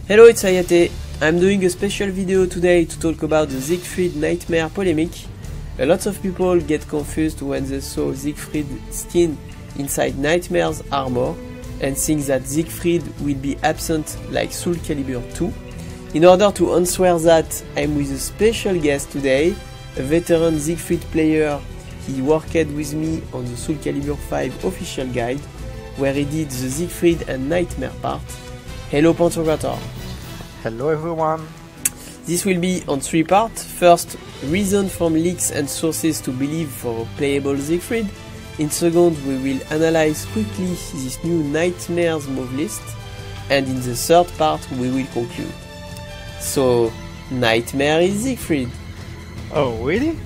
Hello, it's Hayate. I'm doing a special video today to talk about the Siegfried Nightmare polemic. A lot of people get confused when they saw Siegfried skin inside Nightmare's armor and think that Siegfried will be absent like Soul Calibur 2. In order to answer that, I'm with a special guest today, a veteran Siegfried player. He worked with me on the Soul Calibur 5 official guide, where he did the Siegfried and Nightmare part. Hello Pantokrator. Hello everyone. This will be on 3 parts. First, reason from leaks and sources to believe for a playable Siegfried. In second, we will analyze quickly this new Nightmares move list. And in the third part, we will conclude. So, Nightmare is Siegfried. Oh really?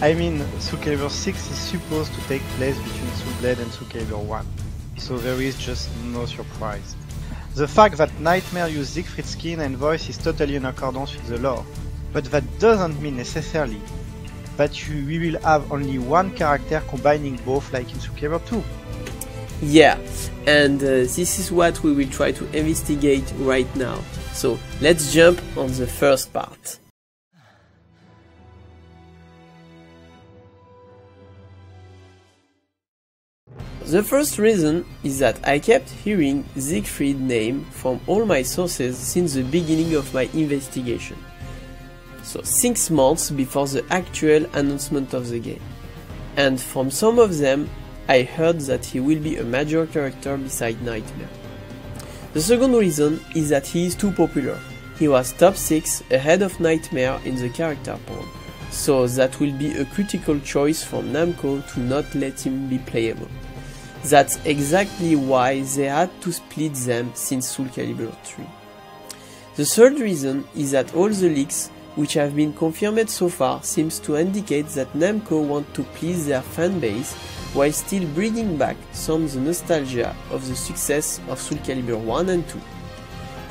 I mean, Soul Calibur 6 is supposed to take place between Soul Blade and Soul Calibur 1, so there is just no surprise. The fact that Nightmare used Siegfried skin and voice is totally in accordance with the lore, but that doesn't mean necessarily that we will have only one character combining both like in Soul Calibur 2. Yeah, and this is what we will try to investigate right now. So let's jump on the first part. The first reason is that I kept hearing Siegfried name from all my sources since the beginning of my investigation. So 6 months before the actual announcement of the game. And from some of them, I heard that he will be a major character beside Nightmare. The second reason is that he is too popular. He was top 6 ahead of Nightmare in the character pool. So that will be a critical choice from Namco to not let him be playable. That's exactly why they had to split them since Soul Calibur 3. The third reason is that all the leaks which have been confirmed so far seems to indicate that Namco want to please their fanbase while still bringing back some of the nostalgia of the success of Soul Calibur 1 and 2.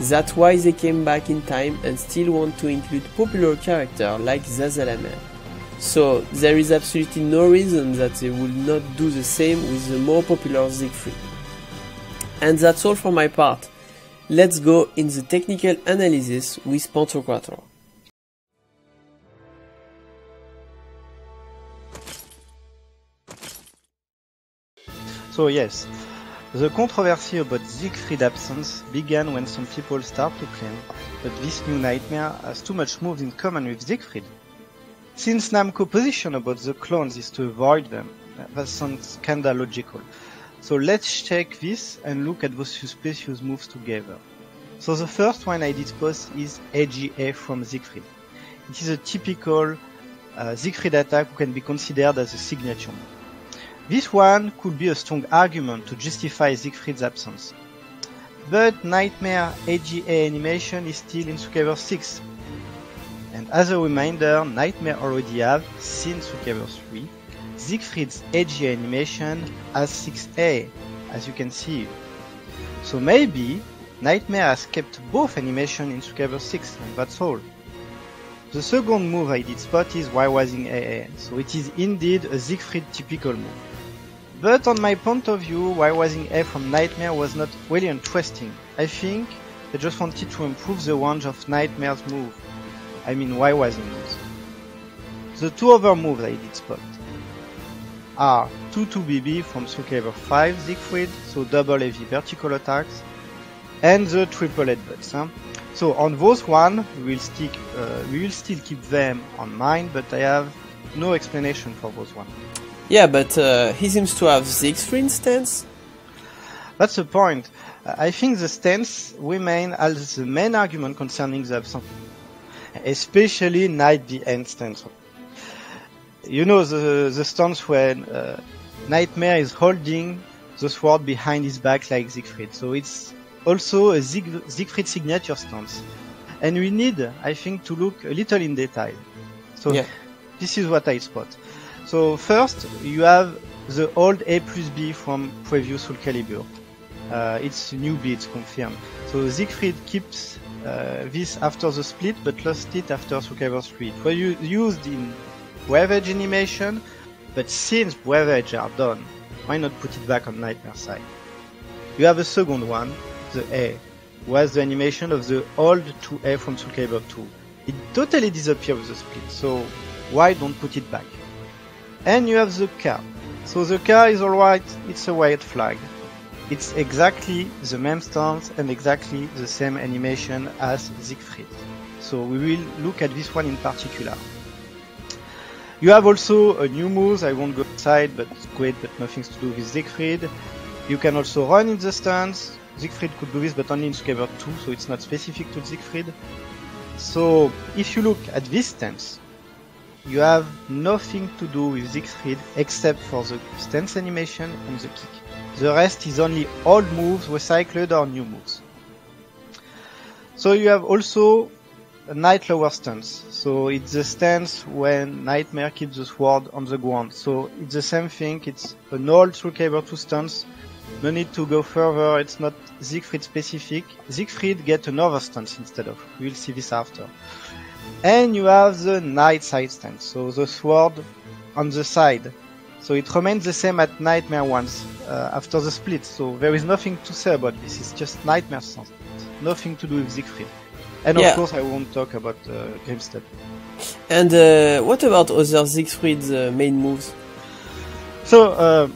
That's why they came back in time and still want to include popular characters like Zazalamer. So there is absolutely no reason that they would not do the same with the more popular Siegfried. And that's all for my part. Let's go in the technical analysis with Pantokrator. So yes, the controversy about Siegfried absence began when some people start to claim that this new Nightmare has too much moves in common with Siegfried. Since Namco's position about the clones is to avoid them, that sounds kinda logical. So let's check this and look at those suspicious moves together. So the first one I did post is AGA from Siegfried. It is a typical Siegfried attack who can be considered as a signature move. This one could be a strong argument to justify Siegfried's absence. But Nightmare AGA animation is still in Soul Calibur 6. And as a reminder, Nightmare already have, since Soul Calibur 3, Siegfried's AGA animation as 6A, as you can see. So maybe Nightmare has kept both animation in Soul Calibur 6, and that's all. The second move I did spot is Y-Rising AA, so it is indeed a Siegfried typical move. But on my point of view, Y-Rising A from Nightmare was not really interesting. I think they just wanted to improve the range of Nightmare's move. I mean Y-Rising moves. The two other moves I did spot are 2-2BB from Soul Calibur 5 Siegfried, so double heavy vertical attacks, and the triple headbutts. So on those one, we will still keep them on mind, but I have no explanation for those one. Yeah, but he seems to have Siegfried stance. That's the point. I think the stance remain as the main argument concerning the absence, especially Night the End stance. You know the stance when Nightmare is holding the sword behind his back like Siegfried. So it's also a Siegfried signature stance. And we need, I think, to look a little in detail. So yeah. This is what I spot. So first, you have the old A plus B from previous Soul Calibur. It's new B, it's confirmed. So Siegfried keeps this after the split, but lost it after Soul Calibur 3. It was used in Wave Edge animation, but since Wave Edge are done, why not put it back on Nightmare side? You have a second one, the A, was the animation of the old 2A from Soul Calibur 2. It totally disappeared with the split, so why don't put it back? And you have the car. So the car is alright, it's a white flag. It's exactly the same stance and exactly the same animation as Siegfried. So we will look at this one in particular. You have also a new move, I won't go inside, but it's great, but nothing to do with Siegfried. You can also run in the stance. Siegfried could do this, but only in Soul Calibur 2, so it's not specific to Siegfried. So if you look at this stance, you have nothing to do with Siegfried except for the stance animation and the kick. The rest is only old moves recycled or new moves. So you have also a Night Lower stance. So it's the stance when Nightmare keeps the sword on the ground. So it's the same thing, it's an old Soul Calibur 2 stance. No need to go further, it's not Siegfried specific. Siegfried get another stance instead of. We'll see this after. And you have the Night Side stance, so the sword on the side. So it remains the same at Nightmare once, after the split, so there is nothing to say about this, it's just Nightmare stance. Nothing to do with Siegfried. And of course I won't talk about Grimstep. And what about other Siegfried's main moves? So,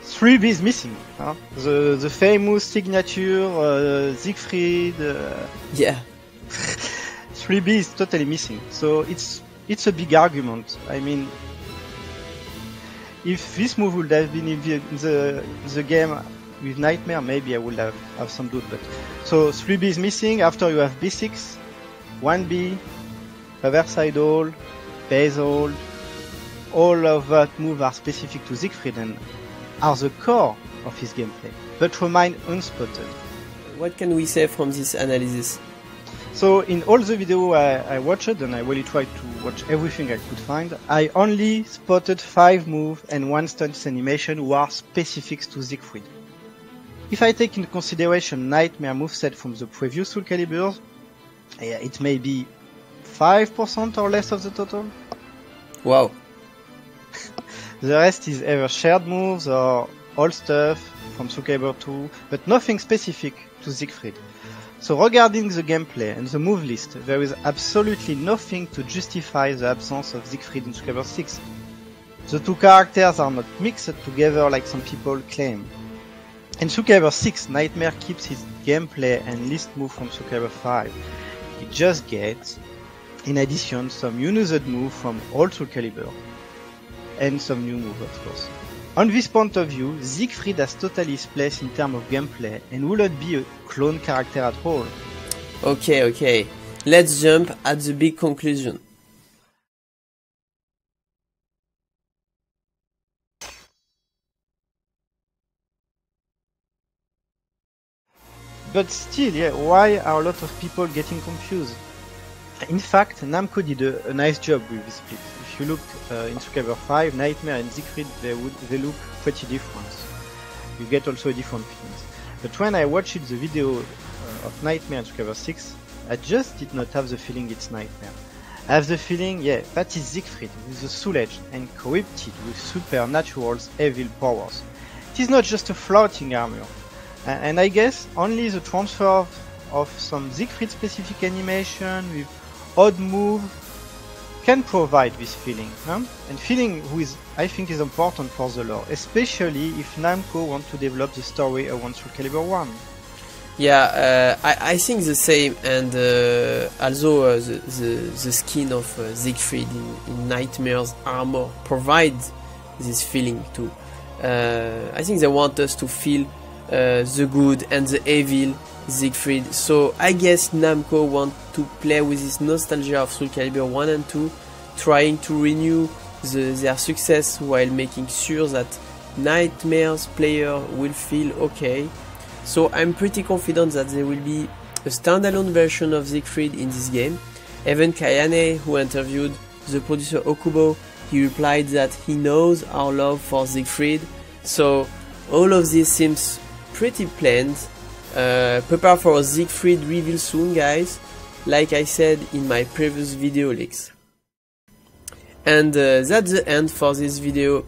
3B is missing. Huh? The famous signature Siegfried. Yeah. 3B is totally missing. So it's a big argument. I mean, if this move would have been in the game with Nightmare, maybe I would have some doubt. But so 3B is missing. After you have B6, 1B, reverse side hold, base hold. All of that moves are specific to Siegfried and are the core of his gameplay, but remain unspotted. What can we say from this analysis? So in all the video I watched, and I really tried to watch everything I could find, I only spotted 5 moves and 1 stance animation who are specific to Siegfried. If I take into consideration Nightmare moveset from the previous Soul Calibur, it may be 5% or less of the total. Wow. The rest is either shared moves or old stuff from Soul Calibur 2, but nothing specific to Siegfried. So regarding the gameplay and the move list, there is absolutely nothing to justify the absence of Siegfried in Soul Calibur 6. The two characters are not mixed together like some people claim. In Soul Calibur 6, Nightmare keeps his gameplay and list move from Soul Calibur 5. He just gets, in addition, some unused move from old Soul Calibur. And some new moves, of course. On this point of view, Siegfried has totally his place in terms of gameplay and will not be a clone character at all. Okay. Let's jump at the big conclusion. But still, why are a lot of people getting confused? In fact, Namco did a nice job with this split. If you look in Soul Calibur 5, Nightmare and Siegfried, they look pretty different. You get also different feelings. But when I watched the video of Nightmare and Soul Calibur 6, I just did not have the feeling it's Nightmare. I have the feeling, that is Siegfried with the Soul Edge and corrupted with supernatural evil powers. It is not just a floating armor. And I guess only the transfer of some Siegfried specific animation with odd move can provide this feeling, and feeling I think is important for the lore, especially if Namco want to develop the story around Soul Calibur 1. Yeah, I think the same, and also the skin of Siegfried in Nightmare's armor provides this feeling too. I think they want us to feel the good and the evil Siegfried, so I guess Namco want to play with this nostalgia of Soul Calibur 1 and 2, trying to renew their success while making sure that Nightmare's player will feel okay. So I'm pretty confident that there will be a standalone version of Siegfried in this game. Even Kayane, who interviewed the producer Okubo, he replied that he knows our love for Siegfried, so all of this seems pretty planned. Prepare for a Siegfried reveal soon, guys, like I said in my previous video leaks. And that's the end for this video.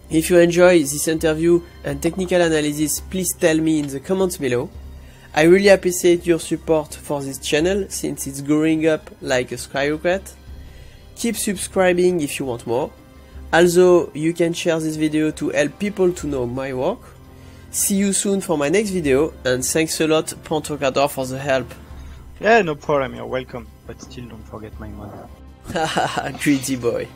If you enjoy this interview and technical analysis, please tell me in the comments below. I really appreciate your support for this channel since it's growing up like a skyrocket. Keep subscribing if you want more. Also, you can share this video to help people to know my work. See you soon for my next video, and thanks a lot Pantocrator for the help. Yeah, no problem, you're welcome. But still don't forget my money. Haha, greedy boy.